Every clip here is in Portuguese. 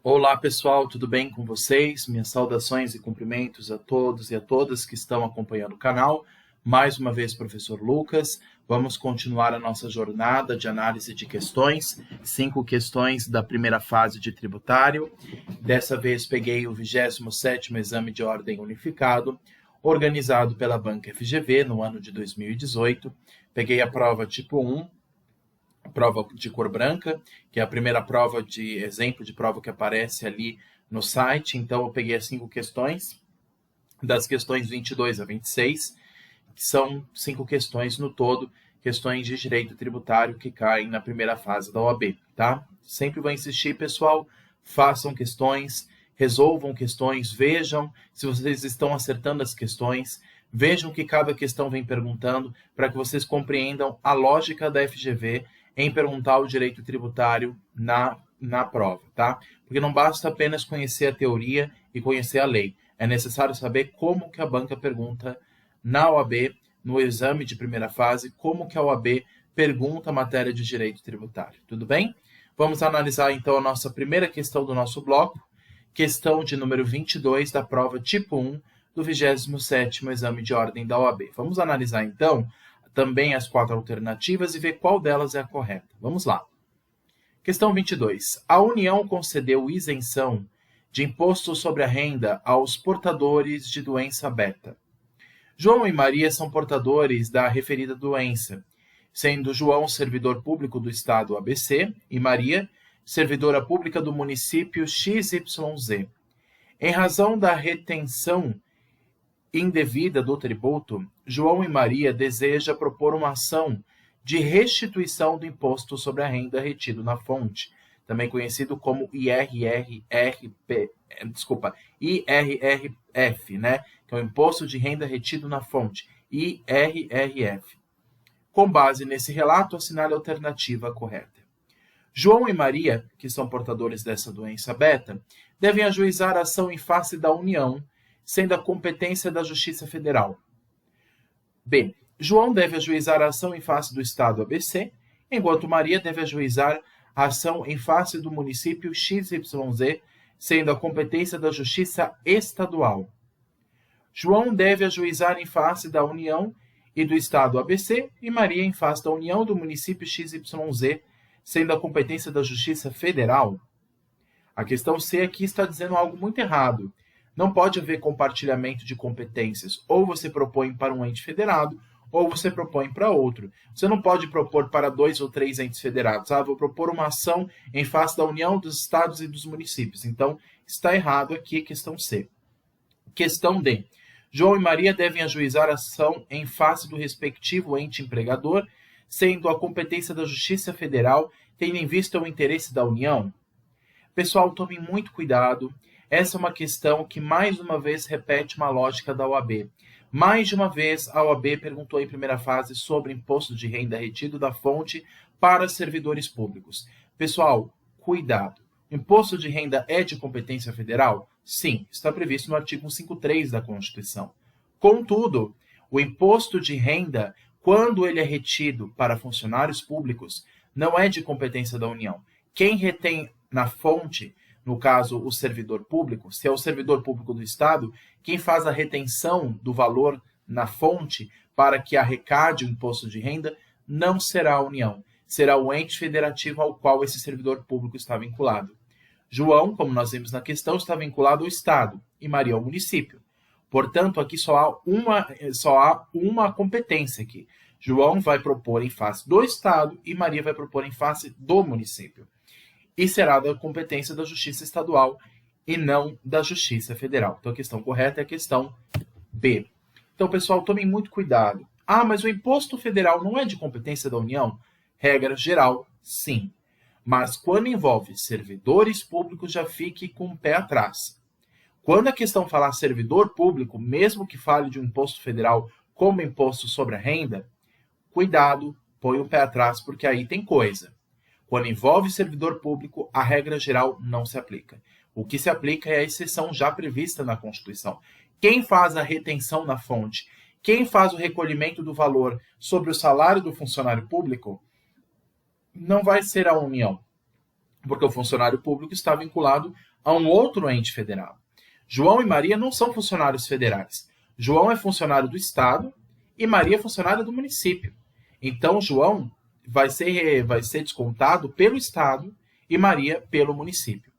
Olá pessoal, tudo bem com vocês? Minhas saudações e cumprimentos a todos e a todas que estão acompanhando o canal. Mais uma vez, professor Lucas. Vamos continuar a nossa jornada de análise de questões. 5 questões da primeira fase de tributário. Dessa vez peguei o 27º Exame de Ordem Unificado, organizado pela Banca FGV no ano de 2018. Peguei a prova tipo 1, prova de cor branca, que é a primeira prova de exemplo de prova que aparece ali no site. Então, eu peguei as 5 questões, das questões 22 a 26, que são 5 questões no todo, questões de direito tributário que caem na primeira fase da OAB, tá? Sempre vou insistir, pessoal, façam questões, resolvam questões, vejam se vocês estão acertando as questões, vejam o que cada questão vem perguntando, para que vocês compreendam a lógica da FGV em perguntar o direito tributário na prova, tá? Porque não basta apenas conhecer a teoria e conhecer a lei. É necessário saber como que a banca pergunta na OAB, no exame de primeira fase, como que a OAB pergunta a matéria de direito tributário. Tudo bem? Vamos analisar, então, a nossa primeira questão do nosso bloco, questão de número 22 da prova tipo 1 do 27º Exame de Ordem da OAB. Vamos analisar, então, também as 4 alternativas e ver qual delas é a correta. Vamos lá. Questão 22. A União concedeu isenção de imposto sobre a renda aos portadores de doença beta. João e Maria são portadores da referida doença, sendo João servidor público do Estado ABC e Maria servidora pública do município XYZ. Em razão da retenção indevida do tributo, João e Maria desejam propor uma ação de restituição do imposto sobre a renda retido na fonte, também conhecido como IRRF, né? Que é o Imposto de Renda Retido na Fonte, IRRF. Com base nesse relato, assinale a alternativa correta. João e Maria, que são portadores dessa doença beta, devem ajuizar a ação em face da União, sendo a competência da Justiça Federal. B. João deve ajuizar a ação em face do Estado ABC, enquanto Maria deve ajuizar a ação em face do município XYZ, sendo a competência da Justiça Estadual. João deve ajuizar em face da União e do Estado ABC, e Maria em face da União e do município XYZ, sendo a competência da Justiça Federal. A questão C aqui está dizendo algo muito errado. Não pode haver compartilhamento de competências. Ou você propõe para um ente federado, ou você propõe para outro. Você não pode propor para 2 ou 3 entes federados. Vou propor uma ação em face da União, dos estados e dos municípios. Então, está errado aqui, questão C. Questão D. João e Maria devem ajuizar a ação em face do respectivo ente empregador, sendo a competência da Justiça Federal, tendo em vista o interesse da União. Pessoal, tomem muito cuidado. Essa é uma questão que, mais uma vez, repete uma lógica da OAB. Mais de uma vez, a OAB perguntou em primeira fase sobre imposto de renda retido da fonte para servidores públicos. Pessoal, cuidado. Imposto de renda é de competência federal? Sim, está previsto no artigo 153 da Constituição. Contudo, o imposto de renda, quando ele é retido para funcionários públicos, não é de competência da União. Quem retém na fonte, no caso, o servidor público, se é o servidor público do Estado, quem faz a retenção do valor na fonte para que arrecade o imposto de renda não será a União, será o ente federativo ao qual esse servidor público está vinculado. João, como nós vimos na questão, está vinculado ao Estado e Maria ao município. Portanto, aqui só há uma competência aqui. João vai propor em face do Estado e Maria vai propor em face do município. E será da competência da Justiça Estadual e não da Justiça Federal. Então, a questão correta é a questão B. Então, pessoal, tomem muito cuidado. Mas o imposto federal não é de competência da União? Regra geral, sim. Mas quando envolve servidores públicos, já fique com o pé atrás. Quando a questão falar servidor público, mesmo que fale de um imposto federal como imposto sobre a renda, cuidado, põe o pé atrás, porque aí tem coisa. Quando envolve servidor público, a regra geral não se aplica. O que se aplica é a exceção já prevista na Constituição. Quem faz a retenção na fonte, quem faz o recolhimento do valor sobre o salário do funcionário público, não vai ser a União. porque o funcionário público está vinculado a um outro ente federado. João e Maria não são funcionários federais. João é funcionário do Estado e Maria é funcionária do município. Então, João vai ser descontado pelo Estado e Maria pelo município.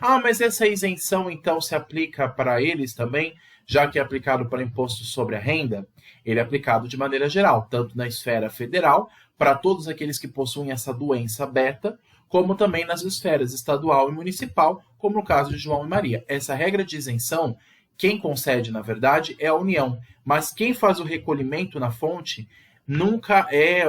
Ah, mas essa isenção, então, se aplica para eles também, já que é aplicado para imposto sobre a renda? Ele é aplicado de maneira geral, tanto na esfera federal, para todos aqueles que possuem essa doença beta, como também nas esferas estadual e municipal, como no caso de João e Maria. Essa regra de isenção, quem concede, na verdade, é a União, mas quem faz o recolhimento na fonte nunca é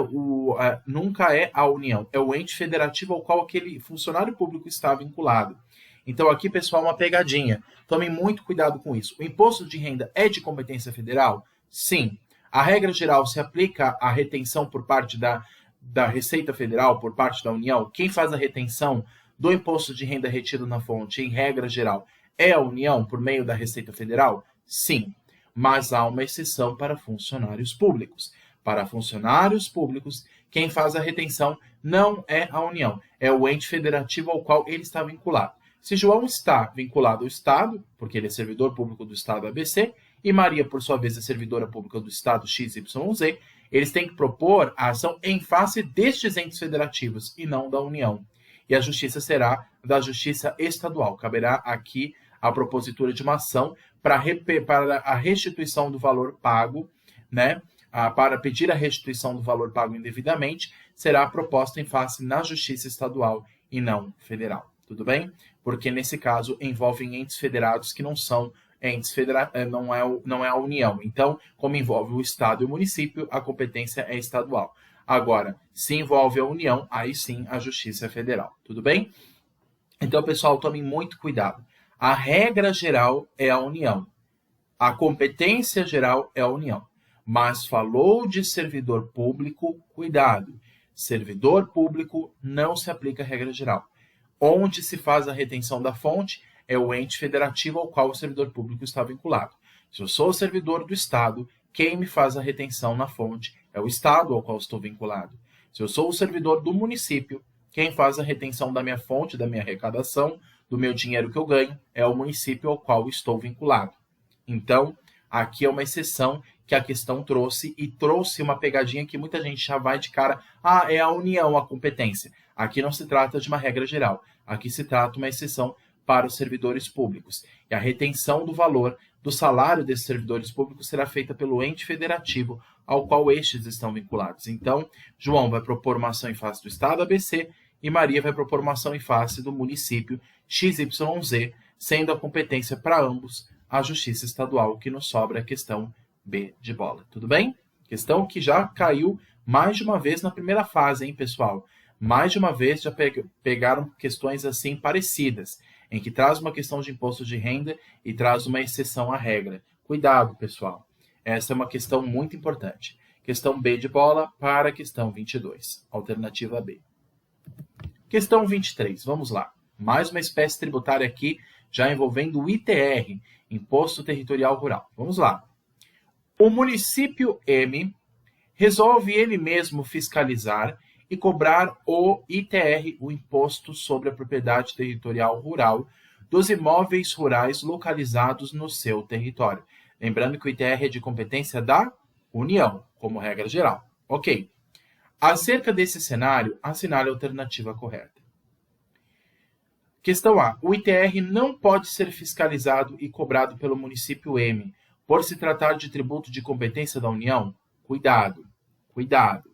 a União, é o ente federativo ao qual aquele funcionário público está vinculado. Então aqui, pessoal, uma pegadinha. Tomem muito cuidado com isso. O imposto de renda é de competência federal? Sim. A regra geral se aplica à retenção por parte da Receita Federal, por parte da União. Quem faz a retenção do imposto de renda retido na fonte, em regra geral, é a União por meio da Receita Federal? Sim. Mas há uma exceção para funcionários públicos. Para funcionários públicos, quem faz a retenção não é a União, é o ente federativo ao qual ele está vinculado. Se João está vinculado ao Estado, porque ele é servidor público do Estado ABC, e Maria, por sua vez, é servidora pública do Estado XYZ, eles têm que propor a ação em face destes entes federativos e não da União. E a justiça será da Justiça Estadual. Caberá aqui a propositura de uma ação para a restituição do valor pago, né? Para pedir a restituição do valor pago indevidamente, será proposta em face na Justiça Estadual e não federal. Tudo bem? Porque, nesse caso, envolvem entes federados que não são entes federados, não é a União. Então, como envolve o Estado e o município, a competência é estadual. Agora, se envolve a União, aí sim a Justiça é federal. Tudo bem? Então, pessoal, tomem muito cuidado. A regra geral é a União. A competência geral é a União. Mas falou de servidor público, cuidado. Servidor público não se aplica a regra geral. Onde se faz a retenção da fonte é o ente federativo ao qual o servidor público está vinculado. Se eu sou servidor do Estado, quem me faz a retenção na fonte é o Estado ao qual estou vinculado. Se eu sou o servidor do município, quem faz a retenção da minha fonte, da minha arrecadação, do meu dinheiro que eu ganho, é o município ao qual estou vinculado. Então, aqui é uma exceção que a questão trouxe, e trouxe uma pegadinha que muita gente já vai de cara, é a União a competência. Aqui não se trata de uma regra geral, aqui se trata de uma exceção para os servidores públicos. E a retenção do valor do salário desses servidores públicos será feita pelo ente federativo ao qual estes estão vinculados. Então, João vai propor uma ação em face do Estado ABC e Maria vai propor uma ação em face do município XYZ, sendo a competência para ambos a Justiça Estadual, que nos sobra a questão B de bola. Tudo bem? Questão que já caiu mais de uma vez na primeira fase, hein, pessoal? Mais de uma vez já pegaram questões assim parecidas, em que traz uma questão de imposto de renda e traz uma exceção à regra. Cuidado, pessoal. Essa é uma questão muito importante. Questão B de bola para a questão 22. Alternativa B. Questão 23. Vamos lá. Mais uma espécie tributária aqui, já envolvendo o ITR, Imposto Territorial Rural. Vamos lá. O município M resolve ele mesmo fiscalizar e cobrar o ITR, o Imposto sobre a Propriedade Territorial Rural, dos imóveis rurais localizados no seu território. Lembrando que o ITR é de competência da União, como regra geral. Ok. Acerca desse cenário, assinale a alternativa correta. Questão A. O ITR não pode ser fiscalizado e cobrado pelo município M, por se tratar de tributo de competência da União? Cuidado, cuidado.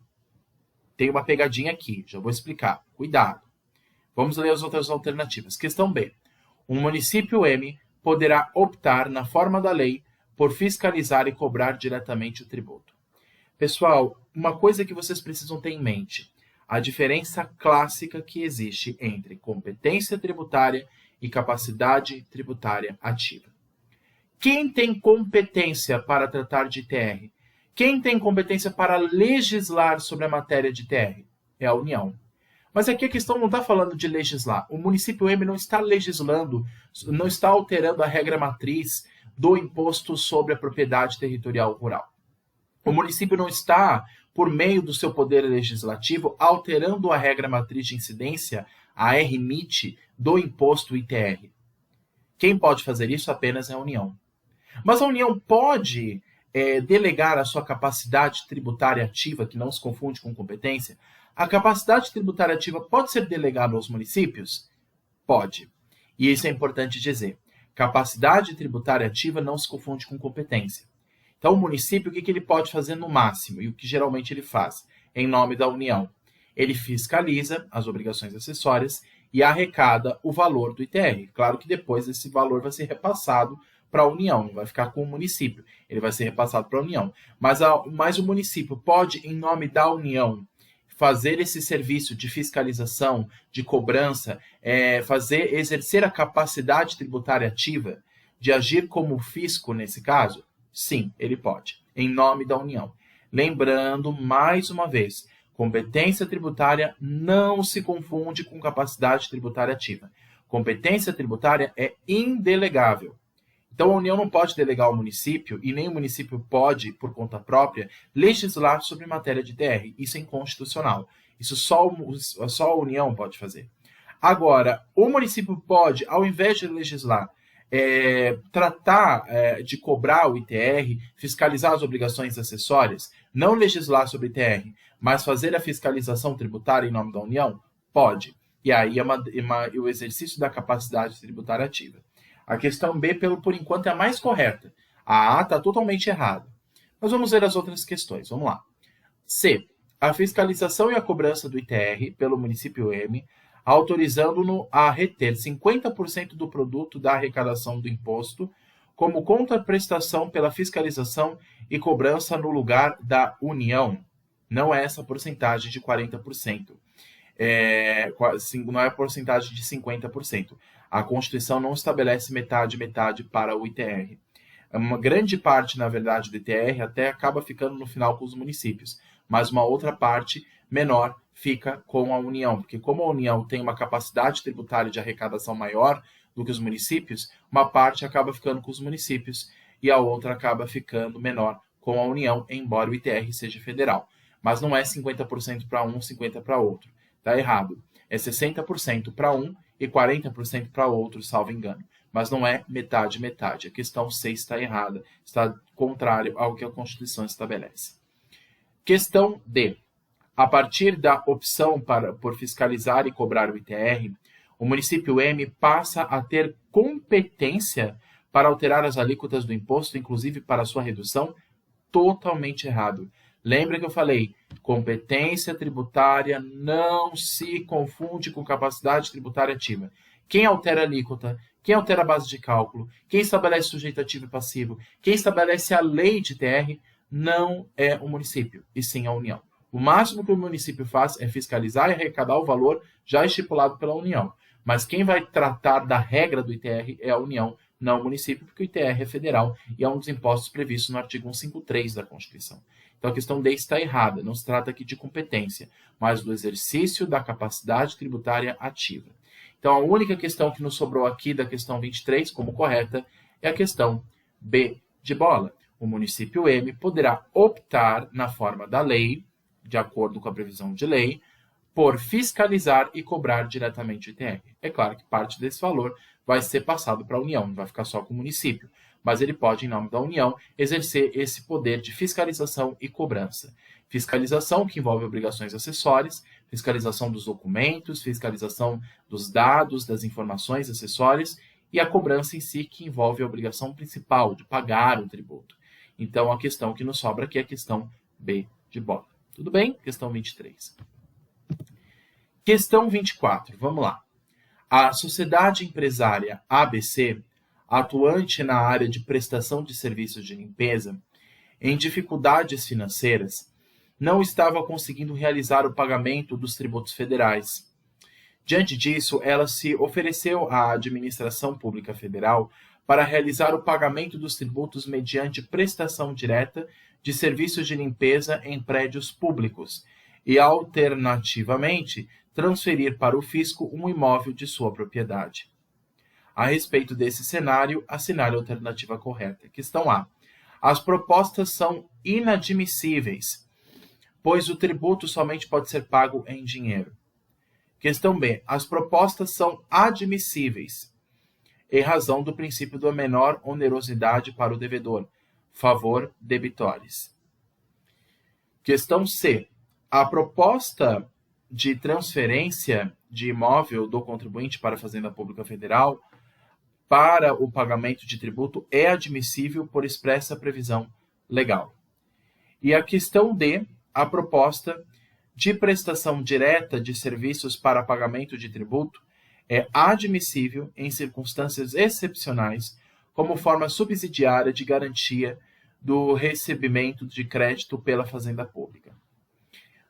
Tem uma pegadinha aqui, já vou explicar. Cuidado. Vamos ler as outras alternativas. Questão B. O município M poderá optar, na forma da lei, por fiscalizar e cobrar diretamente o tributo. Pessoal, uma coisa que vocês precisam ter em mente, a diferença clássica que existe entre competência tributária e capacidade tributária ativa. Quem tem competência para tratar de ITR? Quem tem competência para legislar sobre a matéria de ITR? É a União. Mas aqui a questão não está falando de legislar. O município M não está legislando, não está alterando a regra matriz do imposto sobre a propriedade territorial rural. O município não está por meio do seu poder legislativo, alterando a regra matriz de incidência, a RMIT, do imposto ITR. Quem pode fazer isso apenas é a União. Mas a União pode delegar a sua capacidade tributária ativa, que não se confunde com competência. A capacidade tributária ativa pode ser delegada aos municípios? Pode. E isso é importante dizer. Capacidade tributária ativa não se confunde com competência. Então, o município, o que ele pode fazer no máximo? E o que geralmente ele faz? Em nome da União. Ele fiscaliza as obrigações acessórias e arrecada o valor do ITR. Claro que depois esse valor vai ser repassado para a União, não vai ficar com o município, ele vai ser repassado para a União. Mas o município pode, em nome da União, fazer esse serviço de fiscalização, de cobrança, exercer a capacidade tributária ativa, de agir como fisco nesse caso? Sim, ele pode, em nome da União. Lembrando, mais uma vez, competência tributária não se confunde com capacidade tributária ativa. Competência tributária é indelegável. Então, a União não pode delegar ao município, e nem o município pode, por conta própria, legislar sobre matéria de ITR. Isso é inconstitucional. Isso só a União pode fazer. Agora, o município pode, ao invés de legislar, tratar de cobrar o ITR, fiscalizar as obrigações acessórias, não legislar sobre ITR, mas fazer a fiscalização tributária em nome da União? Pode. E aí o exercício da capacidade tributária ativa. A questão B, por enquanto, é a mais correta. A A está totalmente errada. Mas vamos ver as outras questões. Vamos lá. C. A fiscalização e a cobrança do ITR pelo município M, autorizando-no a reter 50% do produto da arrecadação do imposto como contraprestação pela fiscalização e cobrança no lugar da União. Não é essa porcentagem de 40%. Não é a porcentagem de 50%. A Constituição não estabelece metade para o ITR. Uma grande parte, na verdade, do ITR até acaba ficando no final com os municípios, mas uma outra parte menor fica com a União, porque como a União tem uma capacidade tributária de arrecadação maior do que os municípios, uma parte acaba ficando com os municípios e a outra acaba ficando menor com a União, embora o ITR seja federal. Mas não é 50% para um, 50% para outro. Está errado. É 60% para um e 40% para outro, salvo engano. Mas não é metade. A questão 6 está errada, está contrário ao que a Constituição estabelece. Questão D. A partir da opção por fiscalizar e cobrar o ITR, o município M passa a ter competência para alterar as alíquotas do imposto, inclusive para sua redução? Totalmente errado. Lembra que eu falei, competência tributária não se confunde com capacidade tributária ativa. Quem altera a alíquota, quem altera a base de cálculo, quem estabelece sujeito ativo e passivo, quem estabelece a lei de TR, não é o município, e sim a União. O máximo que o município faz é fiscalizar e arrecadar o valor já estipulado pela União. Mas quem vai tratar da regra do ITR é a União, não o município, porque o ITR é federal e é um dos impostos previstos no artigo 153 da Constituição. Então, a questão D está errada. Não se trata aqui de competência, mas do exercício da capacidade tributária ativa. Então, a única questão que nos sobrou aqui da questão 23, como correta, é a questão B de bola. O município M poderá optar, na forma da lei, de acordo com a previsão de lei, por fiscalizar e cobrar diretamente o ITR. É claro que parte desse valor vai ser passado para a União, não vai ficar só com o município. Mas ele pode, em nome da União, exercer esse poder de fiscalização e cobrança. Fiscalização, que envolve obrigações acessórias, fiscalização dos documentos, fiscalização dos dados, das informações acessórias, e a cobrança em si, que envolve a obrigação principal, de pagar o tributo. Então, a questão que nos sobra aqui é a questão B de bola. Tudo bem? Questão 23. Questão 24, vamos lá. A sociedade empresária ABC, atuante na área de prestação de serviços de limpeza, em dificuldades financeiras, não estava conseguindo realizar o pagamento dos tributos federais. Diante disso, ela se ofereceu à Administração Pública Federal para realizar o pagamento dos tributos mediante prestação direta de serviços de limpeza em prédios públicos e, alternativamente, transferir para o fisco um imóvel de sua propriedade. A respeito desse cenário, assinale a alternativa correta. Questão A. As propostas são inadmissíveis. pois o tributo somente pode ser pago em dinheiro. Questão B. As propostas são admissíveis, em razão do princípio da menor onerosidade para o devedor, favor debitores. Questão C. A proposta de transferência de imóvel do contribuinte para a Fazenda Pública Federal para o pagamento de tributo é admissível por expressa previsão legal. E a questão D. A proposta de prestação direta de serviços para pagamento de tributo é admissível em circunstâncias excepcionais como forma subsidiária de garantia do recebimento de crédito pela Fazenda Pública.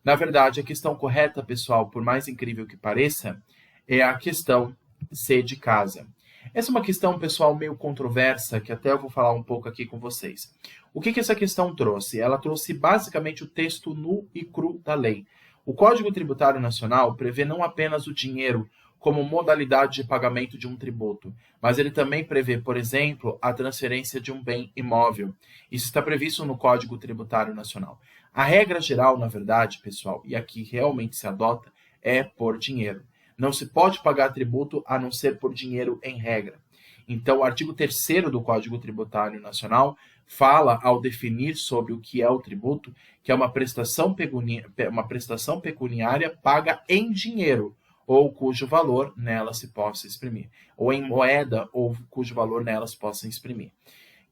Na verdade, a questão correta, pessoal, por mais incrível que pareça, é a questão C de casa. Essa é uma questão, pessoal, meio controversa, que até eu vou falar um pouco aqui com vocês. O que essa questão trouxe? Ela trouxe basicamente o texto nu e cru da lei. O Código Tributário Nacional prevê não apenas o dinheiro como modalidade de pagamento de um tributo, mas ele também prevê, por exemplo, a transferência de um bem imóvel. Isso está previsto no Código Tributário Nacional. A regra geral, na verdade, pessoal, e aqui realmente se adota, é por dinheiro. Não se pode pagar tributo a não ser por dinheiro em regra. Então, o artigo 3º do Código Tributário Nacional fala, ao definir sobre o que é o tributo, que é uma prestação pecuniária paga em dinheiro, ou cujo valor nela se possa exprimir, ou em moeda, ou cujo valor nela se possa exprimir.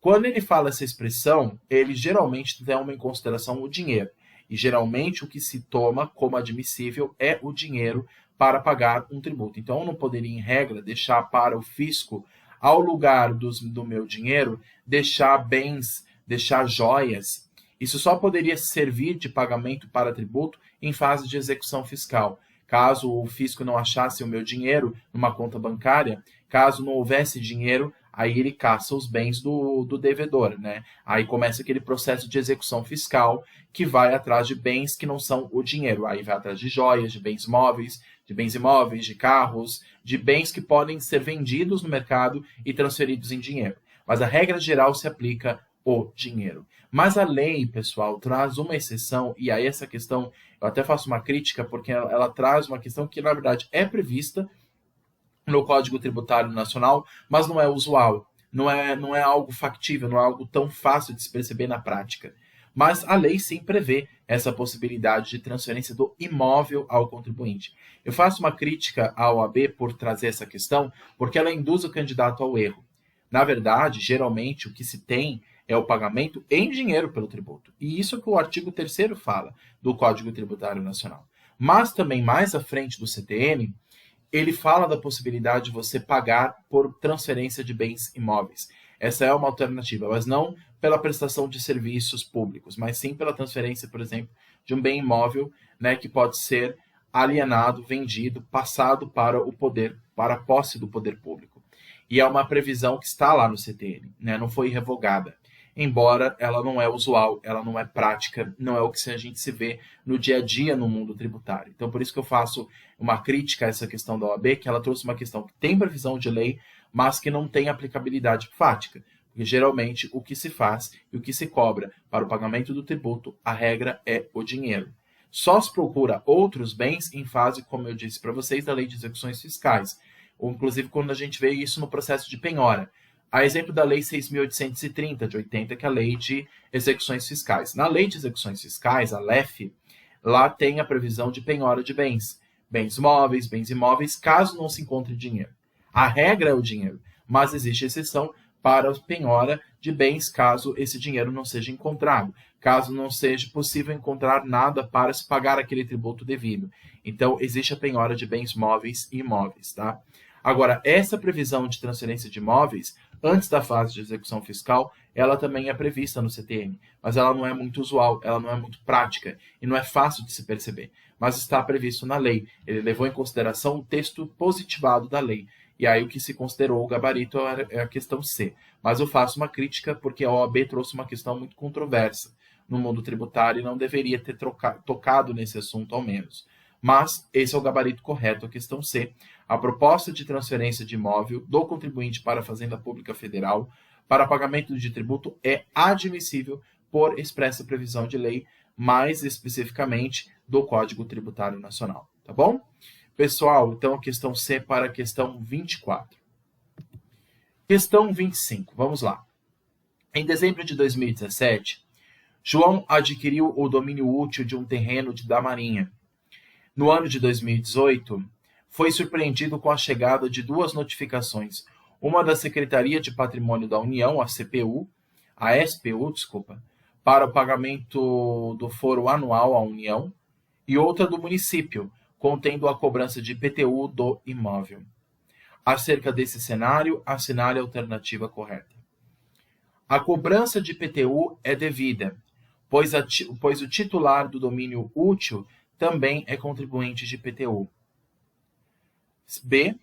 Quando ele fala essa expressão, ele geralmente toma em consideração o dinheiro, e geralmente o que se toma como admissível é o dinheiro para pagar um tributo. Então, eu não poderia, em regra, deixar para o fisco, ao lugar do meu dinheiro, deixar bens, deixar joias. Isso só poderia servir de pagamento para tributo em fase de execução fiscal. Caso o fisco não achasse o meu dinheiro numa conta bancária, caso não houvesse dinheiro, aí ele caça os bens do devedor, né? Aí começa aquele processo de execução fiscal que vai atrás de bens que não são o dinheiro. Aí vai atrás de joias, de bens móveis, de bens imóveis, de carros, de bens que podem ser vendidos no mercado e transferidos em dinheiro. Mas a regra geral se aplica o dinheiro. Mas a lei, pessoal, traz uma exceção, e aí essa questão, eu até faço uma crítica, porque ela traz uma questão que, na verdade, é prevista no Código Tributário Nacional, mas não é usual, não é algo factível, não é algo tão fácil de se perceber na prática. Mas a lei sim prevê essa possibilidade de transferência do imóvel ao contribuinte. Eu faço uma crítica à OAB por trazer essa questão, porque ela induz o candidato ao erro. Na verdade, geralmente, o que se tem é o pagamento em dinheiro pelo tributo. E isso que o artigo 3º fala do Código Tributário Nacional. Mas também mais à frente do CTN, ele fala da possibilidade de você pagar por transferência de bens imóveis. Essa é uma alternativa, mas não pela prestação de serviços públicos, mas sim pela transferência, por exemplo, de um bem imóvel, né, que pode ser alienado, vendido, passado para o poder, para a posse do poder público. E é uma previsão que está lá no CTN, né, não foi revogada. Embora ela não é usual, ela não é prática, não é o que a gente se vê no dia a dia no mundo tributário. Então, por isso que eu faço uma crítica a essa questão da OAB, que ela trouxe uma questão que tem previsão de lei, mas que não tem aplicabilidade fática. Porque, geralmente, o que se faz e o que se cobra para o pagamento do tributo, a regra é o dinheiro. Só se procura outros bens em fase, como eu disse para vocês, da Lei de Execuções Fiscais. Ou, inclusive, quando a gente vê isso no processo de penhora. A exemplo da Lei 6.830, de 80, que é a Lei de Execuções Fiscais. Na Lei de Execuções Fiscais, a LEF, lá tem a previsão de penhora de bens. Bens móveis, bens imóveis, caso não se encontre dinheiro. A regra é o dinheiro, mas existe exceção para a penhora de bens, caso esse dinheiro não seja encontrado. Caso não seja possível encontrar nada para se pagar aquele tributo devido. Então, existe a penhora de bens móveis e imóveis, tá? Agora, essa previsão de transferência de imóveis, antes da fase de execução fiscal, ela também é prevista no CTN, mas ela não é muito usual, ela não é muito prática e não é fácil de se perceber, mas está previsto na lei. Ele levou em consideração o texto positivado da lei, e aí o que se considerou o gabarito é a questão C. Mas eu faço uma crítica porque a OAB trouxe uma questão muito controversa no mundo tributário e não deveria ter tocado nesse assunto ao menos. Mas esse é o gabarito correto, a questão C. A proposta de transferência de imóvel do contribuinte para a Fazenda Pública Federal para pagamento de tributo é admissível por expressa previsão de lei, mais especificamente do Código Tributário Nacional, tá bom? Pessoal, então a questão C para a questão 24. Questão 25, vamos lá. Em dezembro de 2017, João adquiriu o domínio útil de um terreno da Marinha. No ano de 2018, foi surpreendido com a chegada de duas notificações, uma da Secretaria de Patrimônio da União, a SPU, para o pagamento do foro anual à União, e outra do município, contendo a cobrança de IPTU do imóvel. Acerca desse cenário, assinale a alternativa correta. A cobrança de IPTU é devida, pois o titular do domínio útil também é contribuinte de IPTU. B.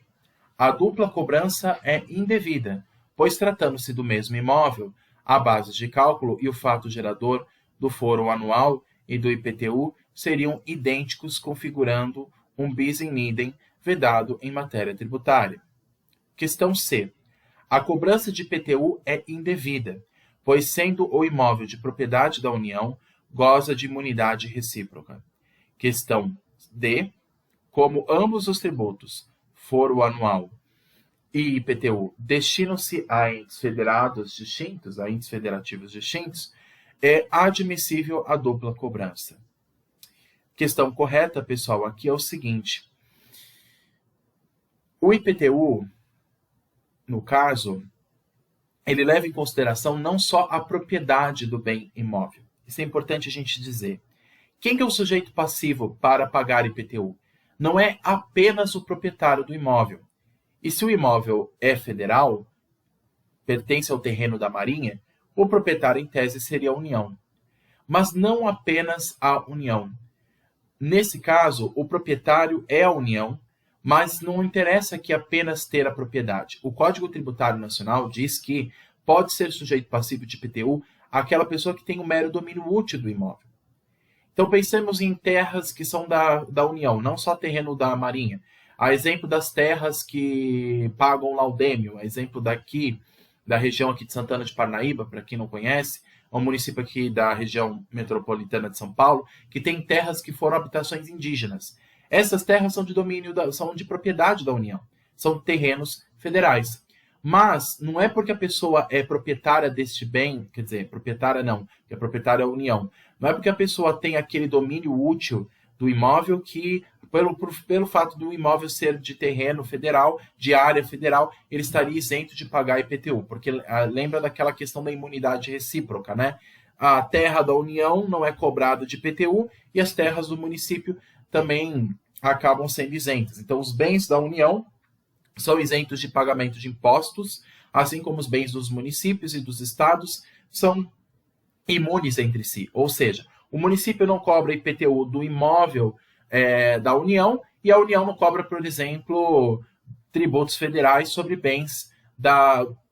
A dupla cobrança é indevida, pois tratando-se do mesmo imóvel, a base de cálculo e o fato gerador do foro anual e do IPTU seriam idênticos, configurando um bis in idem vedado em matéria tributária. Questão C. A cobrança de IPTU é indevida, pois sendo o imóvel de propriedade da União, goza de imunidade recíproca. Questão D. Como ambos os tributos, foro anual e IPTU, destinam-se a entes federados distintos, a entes federativos distintos, é admissível a dupla cobrança. Questão correta, pessoal, aqui é o seguinte. O IPTU, no caso, ele leva em consideração não só a propriedade do bem imóvel. Isso é importante a gente dizer. Quem que é o sujeito passivo para pagar IPTU? Não é apenas o proprietário do imóvel. E se o imóvel é federal, pertence ao terreno da Marinha, o proprietário, em tese, seria a União. Mas não apenas a União. Nesse caso, o proprietário é a União, mas não interessa aqui apenas ter a propriedade. O Código Tributário Nacional diz que pode ser sujeito passivo de IPTU aquela pessoa que tem o mero domínio útil do imóvel. Então, pensemos em terras que são da União, não só terreno da Marinha. A exemplo das terras que pagam laudêmio, a exemplo daqui, da região aqui de Santana de Parnaíba, para quem não conhece, é um município aqui da região metropolitana de São Paulo, que tem terras que foram habitações indígenas. Essas terras são são de propriedade da União, são terrenos federais. Mas não é porque a pessoa é proprietária deste bem, quer dizer, proprietária não, porque a proprietária é a União. Não é porque a pessoa tem aquele domínio útil do imóvel que, pelo fato do imóvel ser de terreno federal, de área federal, ele estaria isento de pagar IPTU. Porque lembra daquela questão da imunidade recíproca, né? A terra da União não é cobrada de IPTU e as terras do município também acabam sendo isentas. Então, os bens da União são isentos de pagamento de impostos, assim como os bens dos municípios e dos estados são imunes entre si. Ou seja, o município não cobra IPTU do imóvel da União e a União não cobra, por exemplo, tributos federais sobre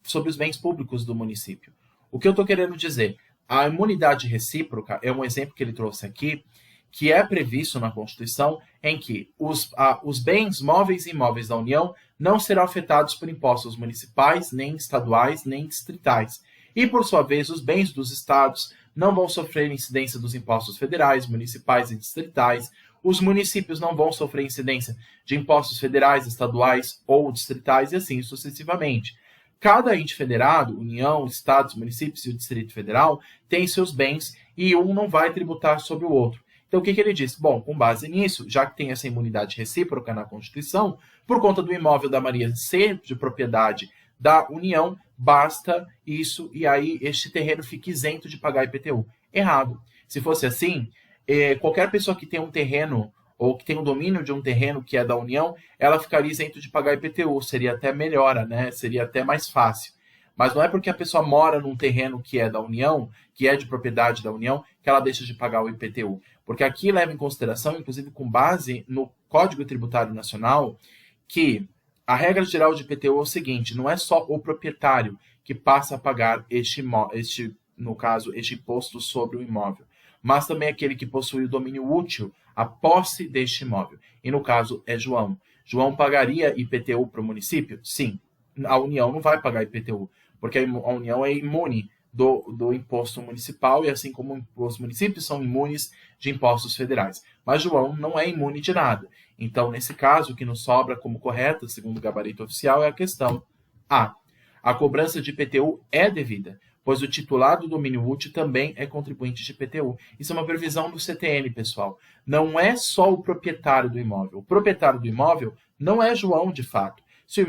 sobre os bens públicos do município. O que eu estou querendo dizer? A imunidade recíproca é um exemplo que ele trouxe aqui, que é previsto na Constituição, em que os bens móveis e imóveis da União não serão afetados por impostos municipais, nem estaduais, nem distritais. E, por sua vez, os bens dos estados não vão sofrer incidência dos impostos federais, municipais e distritais. Os municípios não vão sofrer incidência de impostos federais, estaduais ou distritais, e assim sucessivamente. Cada ente federado, União, Estados, municípios e o Distrito Federal, tem seus bens e um não vai tributar sobre o outro. Então, o que ele disse? Bom, com base nisso, já que tem essa imunidade recíproca na Constituição, por conta do imóvel da Marinha ser de propriedade da União, basta isso e aí este terreno fica isento de pagar IPTU. Errado. Se fosse assim, qualquer pessoa que tem um terreno ou que tem o domínio de um terreno que é da União, ela ficaria isento de pagar IPTU. Seria até melhor, né? Seria até mais fácil. Mas não é porque a pessoa mora num terreno que é da União, que é de propriedade da União, que ela deixa de pagar o IPTU. Porque aqui leva em consideração, inclusive com base no Código Tributário Nacional, que a regra geral de IPTU é o seguinte, não é só o proprietário que passa a pagar este imposto sobre o imóvel, mas também aquele que possui o domínio útil, a posse deste imóvel. E no caso é João. João pagaria IPTU para o município? Sim. A União não vai pagar IPTU, porque a União é imune do imposto municipal, e assim como os municípios são imunes de impostos federais. Mas João não é imune de nada. Então, nesse caso, o que nos sobra como correta, segundo o gabarito oficial, é a questão A. A cobrança de IPTU é devida, pois o titular do domínio útil também é contribuinte de IPTU. Isso é uma previsão do CTN, pessoal. Não é só o proprietário do imóvel. O proprietário do imóvel não é João, de fato. Se o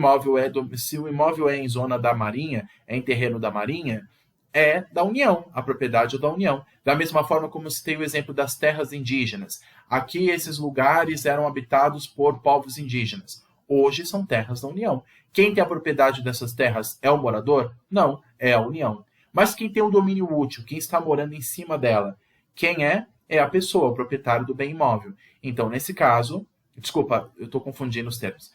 imóvel é em zona da Marinha, é em terreno da Marinha, é da União, a propriedade é da União. Da mesma forma como citei o exemplo das terras indígenas. Aqui, esses lugares eram habitados por povos indígenas. Hoje são terras da União. Quem tem a propriedade dessas terras é o morador? Não, é a União. Mas quem tem o domínio útil, quem está morando em cima dela, quem é? É a pessoa, o proprietário do bem imóvel. Então, nesse caso, desculpa, eu estou confundindo os termos.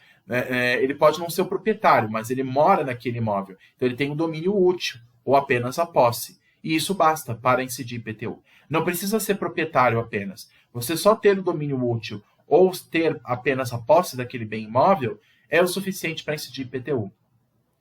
Ele pode não ser o proprietário, mas ele mora naquele imóvel. Então, ele tem o domínio útil, ou apenas a posse. E isso basta para incidir IPTU. Não precisa ser proprietário apenas. Você só ter o domínio útil ou ter apenas a posse daquele bem imóvel é o suficiente para incidir IPTU.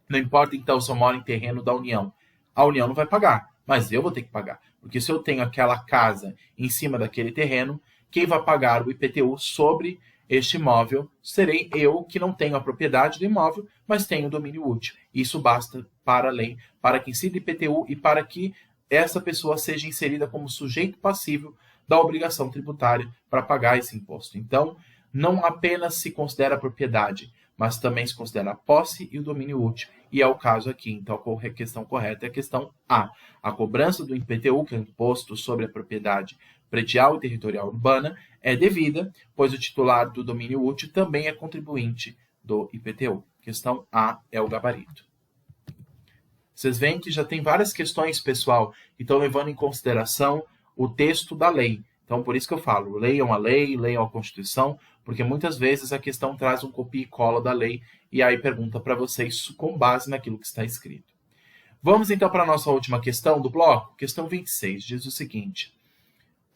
Não importa, então, se eu moro em terreno da União. A União não vai pagar, mas eu vou ter que pagar. Porque se eu tenho aquela casa em cima daquele terreno, quem vai pagar o IPTU sobre este imóvel serei eu, que não tenho a propriedade do imóvel, mas tenho o domínio útil. Isso basta para a lei, para que incida IPTU e para que essa pessoa seja inserida como sujeito passível da obrigação tributária para pagar esse imposto. Então, não apenas se considera a propriedade, mas também se considera a posse e o domínio útil. E é o caso aqui. Então, a questão correta é a questão A. A cobrança do IPTU, que é o Imposto sobre a Propriedade Predial e Territorial Urbana, é devida, pois o titular do domínio útil também é contribuinte do IPTU. Questão A é o gabarito. Vocês veem que já tem várias questões, pessoal, que estão levando em consideração o texto da lei. Então, por isso que eu falo, leiam a lei, leiam a Constituição, porque muitas vezes a questão traz um copia e cola da lei e aí pergunta para vocês com base naquilo que está escrito. Vamos então para a nossa última questão do bloco. Questão 26 diz o seguinte: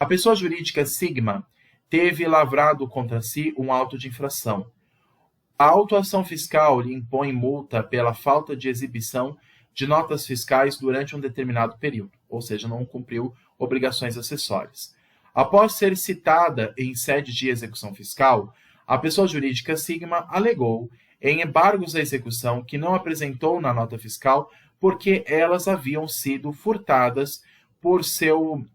a pessoa jurídica Sigma teve lavrado contra si um auto de infração. A autuação fiscal lhe impõe multa pela falta de exibição de notas fiscais durante um determinado período, ou seja, não cumpriu obrigações acessórias. Após ser citada em sede de execução fiscal, a pessoa jurídica Sigma alegou em embargos à execução que não apresentou na nota fiscal porque elas haviam sido furtadas por seu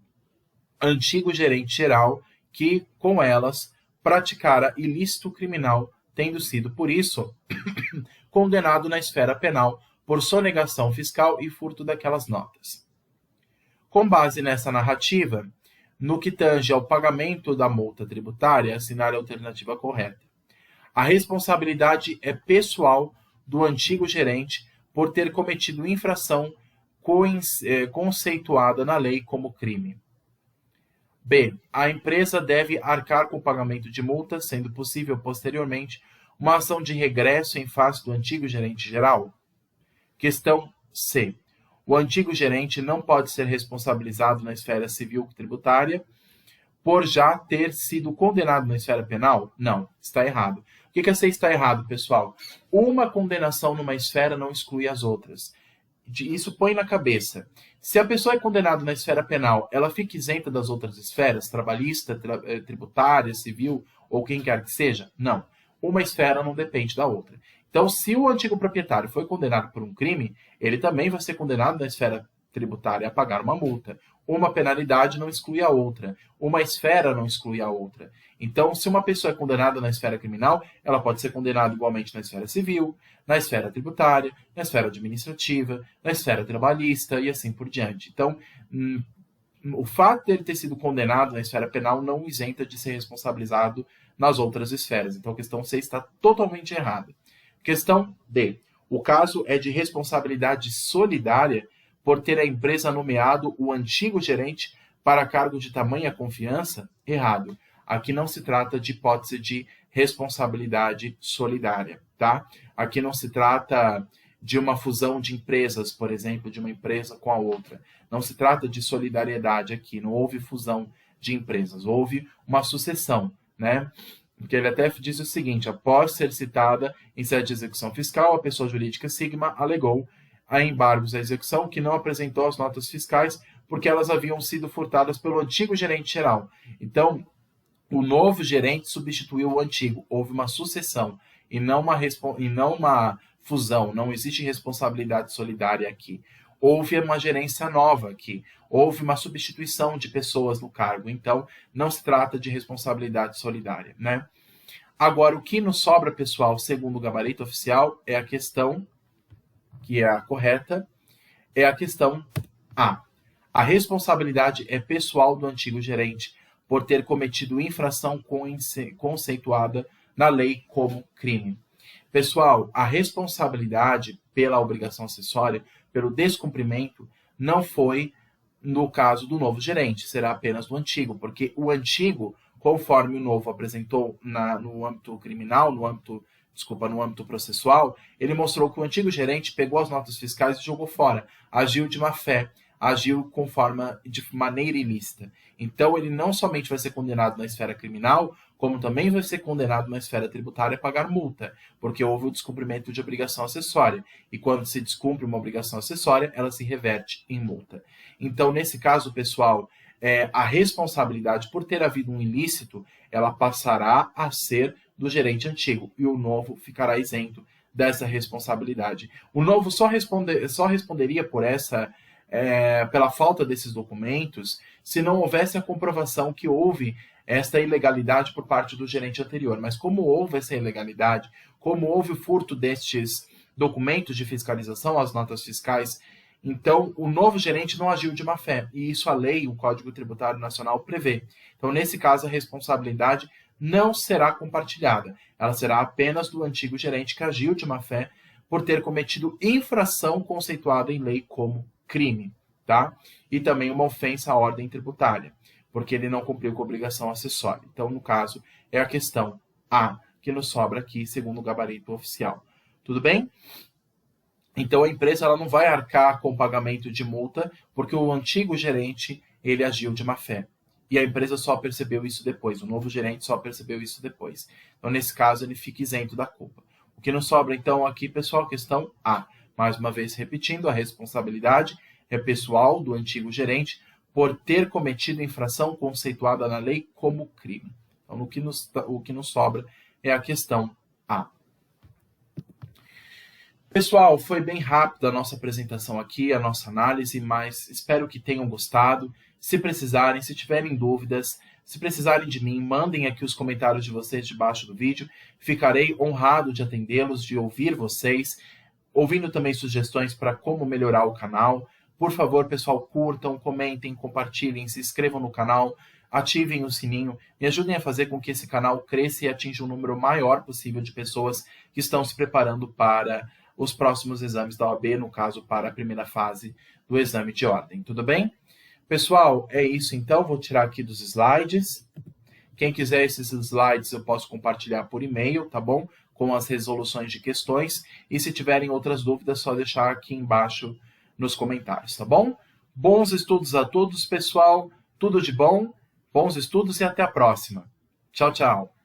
antigo gerente geral, que, com elas, praticara ilícito criminal, tendo sido, por isso, condenado na esfera penal por sonegação fiscal e furto daquelas notas. Com base nessa narrativa, no que tange ao pagamento da multa tributária, assinar a alternativa correta. A responsabilidade é pessoal do antigo gerente por ter cometido infração conceituada na lei como crime. B. A empresa deve arcar com o pagamento de multa, sendo possível, posteriormente, uma ação de regresso em face do antigo gerente geral. Questão C. O antigo gerente não pode ser responsabilizado na esfera civil tributária por já ter sido condenado na esfera penal? Não, está errado. O que é C está errado, pessoal? Uma condenação numa esfera não exclui as outras. Isso põe na cabeça. Se a pessoa é condenada na esfera penal, ela fica isenta das outras esferas, trabalhista, tributária, civil ou quem quer que seja? Não. Uma esfera não depende da outra. Então, se o antigo proprietário foi condenado por um crime, ele também vai ser condenado na esfera tributária a pagar uma multa. Uma penalidade não exclui a outra. Uma esfera não exclui a outra. Então, se uma pessoa é condenada na esfera criminal, ela pode ser condenada igualmente na esfera civil, na esfera tributária, na esfera administrativa, na esfera trabalhista e assim por diante. Então, o fato de ele ter sido condenado na esfera penal não o isenta de ser responsabilizado nas outras esferas. Então, a questão C está totalmente errada. Questão D. O caso é de responsabilidade solidária por ter a empresa nomeado o antigo gerente para cargo de tamanha confiança? Errado. Aqui não se trata de hipótese de responsabilidade solidária, tá? Aqui não se trata de uma fusão de empresas, por exemplo, de uma empresa com a outra. Não se trata de solidariedade aqui, não houve fusão de empresas, houve uma sucessão, né? Porque ele até diz o seguinte: após ser citada em sede de execução fiscal, a pessoa jurídica Sigma alegou a embargos à execução que não apresentou as notas fiscais porque elas haviam sido furtadas pelo antigo gerente geral. Então, o novo gerente substituiu o antigo. Houve uma sucessão e não uma fusão. Não existe responsabilidade solidária aqui. Houve uma gerência nova aqui. Houve uma substituição de pessoas no cargo. Então, não se trata de responsabilidade solidária, né? Agora, o que nos sobra, pessoal, segundo o gabarito oficial, é a questão, que é a correta, é a questão A. A responsabilidade é pessoal do antigo gerente por ter cometido infração conceituada na lei como crime. Pessoal, a responsabilidade pela obrigação acessória, pelo descumprimento, não foi no caso do novo gerente, será apenas do antigo, porque o antigo, conforme o novo apresentou no âmbito criminal, no âmbito processual, ele mostrou que o antigo gerente pegou as notas fiscais e jogou fora, agiu de má fé, agiu de maneira ilícita. Então, ele não somente vai ser condenado na esfera criminal, como também vai ser condenado na esfera tributária a pagar multa, porque houve o descumprimento de obrigação acessória. E quando se descumpre uma obrigação acessória, ela se reverte em multa. Então, nesse caso, pessoal, a responsabilidade por ter havido um ilícito, ela passará a ser do gerente antigo, e o novo ficará isento dessa responsabilidade. O novo só responderia por pela falta desses documentos, se não houvesse a comprovação que houve esta ilegalidade por parte do gerente anterior. Mas como houve essa ilegalidade, como houve o furto destes documentos de fiscalização, as notas fiscais, então o novo gerente não agiu de má fé, e isso a lei, o Código Tributário Nacional prevê. Então, nesse caso, a responsabilidade não será compartilhada, ela será apenas do antigo gerente que agiu de má fé por ter cometido infração conceituada em lei como crime, tá? E também uma ofensa à ordem tributária, porque ele não cumpriu com a obrigação acessória. Então, no caso, é a questão A, que nos sobra aqui, segundo o gabarito oficial. Tudo bem? Então, a empresa ela não vai arcar com o pagamento de multa, porque o antigo gerente, ele agiu de má fé. E a empresa só percebeu isso depois, o novo gerente só percebeu isso depois. Então, nesse caso, ele fica isento da culpa. O que nos sobra, então, aqui, pessoal, questão A. Mais uma vez repetindo, a responsabilidade é pessoal do antigo gerente por ter cometido infração conceituada na lei como crime. Então, o que nos sobra é a questão A. Pessoal, foi bem rápida a nossa apresentação aqui, a nossa análise, mas espero que tenham gostado. Se precisarem, se tiverem dúvidas, se precisarem de mim, mandem aqui os comentários de vocês debaixo do vídeo. Ficarei honrado de atendê-los, de ouvir vocês, ouvindo também sugestões para como melhorar o canal. Por favor, pessoal, curtam, comentem, compartilhem, se inscrevam no canal, ativem o sininho, me ajudem a fazer com que esse canal cresça e atinja um número maior possível de pessoas que estão se preparando para os próximos exames da OAB, no caso, para a primeira fase do exame de ordem. Tudo bem? Pessoal, é isso então. Vou tirar aqui dos slides. Quem quiser esses slides, eu posso compartilhar por e-mail, tá bom? Com as resoluções de questões. E se tiverem outras dúvidas, só deixar aqui embaixo nos comentários, tá bom? Bons estudos a todos, pessoal. Tudo de bom. Bons estudos e até a próxima. Tchau, tchau.